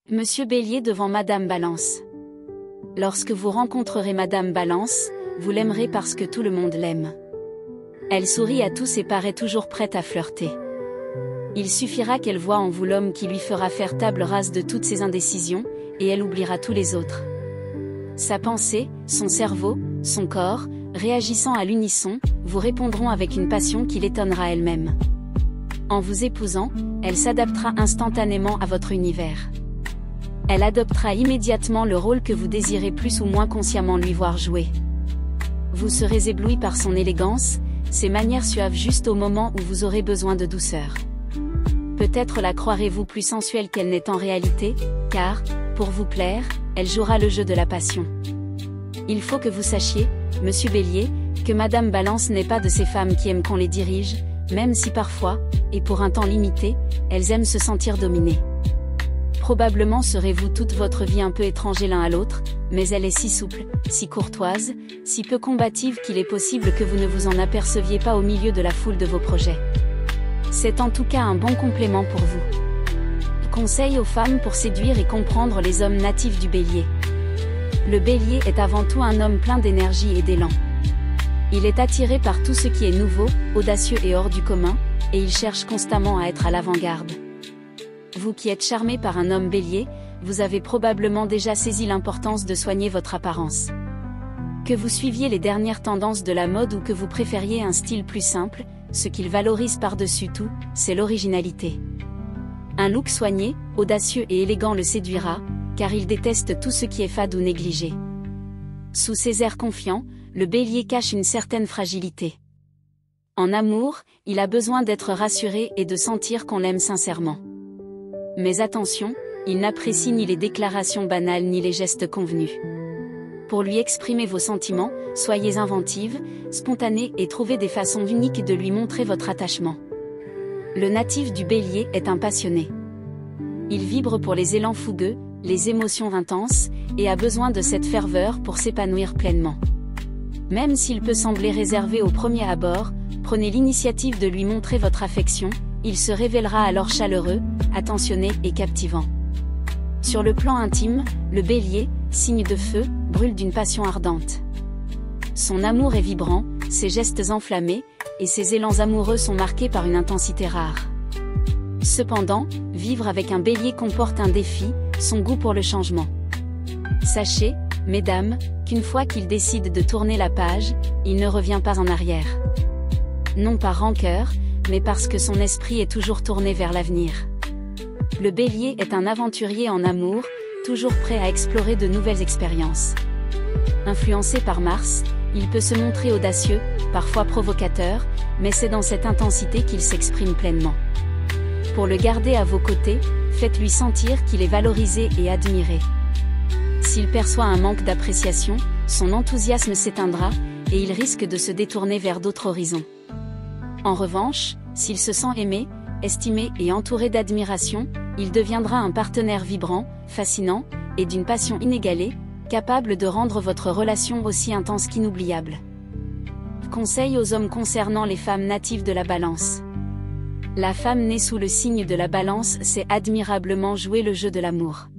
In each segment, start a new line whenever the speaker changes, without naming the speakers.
Monsieur Bélier devant Madame Balance. Lorsque vous rencontrerez Madame Balance, vous l'aimerez parce que tout le monde l'aime. Elle sourit à tous et paraît toujours prête à flirter. Il suffira qu'elle voie en vous l'homme qui lui fera faire table rase de toutes ses indécisions, et elle oubliera tous les autres. Sa pensée, son cerveau, son corps, réagissant à l'unisson, vous répondront avec une passion qui l'étonnera elle-même. En vous épousant, elle s'adaptera instantanément à votre univers. Elle adoptera immédiatement le rôle que vous désirez plus ou moins consciemment lui voir jouer. Vous serez ébloui par son élégance, ses manières suaves juste au moment où vous aurez besoin de douceur. Peut-être la croirez-vous plus sensuelle qu'elle n'est en réalité, car, pour vous plaire, elle jouera le jeu de la passion. Il faut que vous sachiez, Monsieur Bélier, que Madame Balance n'est pas de ces femmes qui aiment qu'on les dirige, même si parfois, et pour un temps limité, elles aiment se sentir dominées. Probablement serez-vous toute votre vie un peu étrangers l'un à l'autre, mais elle est si souple, si courtoise, si peu combative qu'il est possible que vous ne vous en aperceviez pas au milieu de la foule de vos projets. C'est en tout cas un bon complément pour vous. Conseil aux femmes pour séduire et comprendre les hommes natifs du Bélier. Le Bélier est avant tout un homme plein d'énergie et d'élan. Il est attiré par tout ce qui est nouveau, audacieux et hors du commun, et il cherche constamment à être à l'avant-garde. Vous qui êtes charmé par un homme Bélier, vous avez probablement déjà saisi l'importance de soigner votre apparence. Que vous suiviez les dernières tendances de la mode ou que vous préfériez un style plus simple, ce qu'il valorise par-dessus tout, c'est l'originalité. Un look soigné, audacieux et élégant le séduira, car il déteste tout ce qui est fade ou négligé. Sous ses airs confiants, le Bélier cache une certaine fragilité. En amour, il a besoin d'être rassuré et de sentir qu'on l'aime sincèrement. Mais attention, il n'apprécie ni les déclarations banales ni les gestes convenus. Pour lui exprimer vos sentiments, soyez inventive, spontanée et trouvez des façons uniques de lui montrer votre attachement. Le natif du Bélier est un passionné. Il vibre pour les élans fougueux, les émotions intenses, et a besoin de cette ferveur pour s'épanouir pleinement. Même s'il peut sembler réservé au premier abord, prenez l'initiative de lui montrer votre affection, il se révélera alors chaleureux, attentionné et captivant. Sur le plan intime, le Bélier, signe de feu, brûle d'une passion ardente. Son amour est vibrant, ses gestes enflammés, et ses élans amoureux sont marqués par une intensité rare. Cependant, vivre avec un Bélier comporte un défi, son goût pour le changement. Sachez, mesdames, qu'une fois qu'il décide de tourner la page, il ne revient pas en arrière. Non par rancœur, mais parce que son esprit est toujours tourné vers l'avenir. Le Bélier est un aventurier en amour, toujours prêt à explorer de nouvelles expériences. Influencé par Mars, il peut se montrer audacieux, parfois provocateur, mais c'est dans cette intensité qu'il s'exprime pleinement. Pour le garder à vos côtés, faites-lui sentir qu'il est valorisé et admiré. S'il perçoit un manque d'appréciation, son enthousiasme s'éteindra, et il risque de se détourner vers d'autres horizons. En revanche, s'il se sent aimé, estimé et entouré d'admiration, il deviendra un partenaire vibrant, fascinant, et d'une passion inégalée, capable de rendre votre relation aussi intense qu'inoubliable. Conseil aux hommes concernant les femmes natives de la Balance. La femme née sous le signe de la Balance sait admirablement jouer le jeu de l'amour.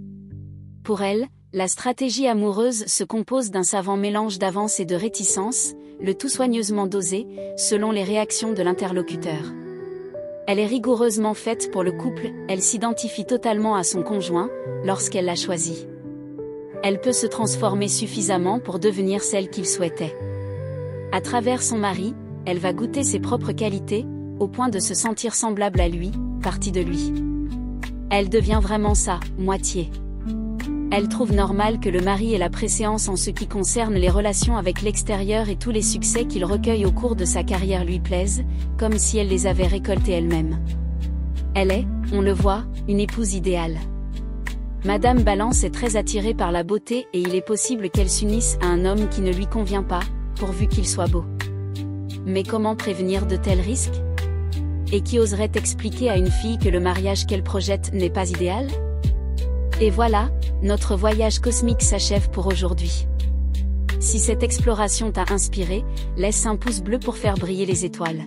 Pour elle, la stratégie amoureuse se compose d'un savant mélange d'avance et de réticence, le tout soigneusement dosé, selon les réactions de l'interlocuteur. Elle est rigoureusement faite pour le couple, elle s'identifie totalement à son conjoint, lorsqu'elle l'a choisi. Elle peut se transformer suffisamment pour devenir celle qu'il souhaitait. À travers son mari, elle va goûter ses propres qualités, au point de se sentir semblable à lui, partie de lui. Elle devient vraiment sa moitié. Elle trouve normal que le mari ait la préséance en ce qui concerne les relations avec l'extérieur et tous les succès qu'il recueille au cours de sa carrière lui plaisent, comme si elle les avait récoltés elle-même. Elle est, on le voit, une épouse idéale. Madame Balance est très attirée par la beauté et il est possible qu'elle s'unisse à un homme qui ne lui convient pas, pourvu qu'il soit beau. Mais comment prévenir de tels risques ? Et qui oserait expliquer à une fille que le mariage qu'elle projette n'est pas idéal ? Et voilà, notre voyage cosmique s'achève pour aujourd'hui. Si cette exploration t'a inspiré, laisse un pouce bleu pour faire briller les étoiles.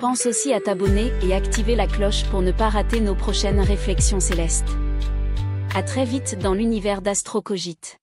Pense aussi à t'abonner et activer la cloche pour ne pas rater nos prochaines réflexions célestes. À très vite dans l'univers d'Astrocogite.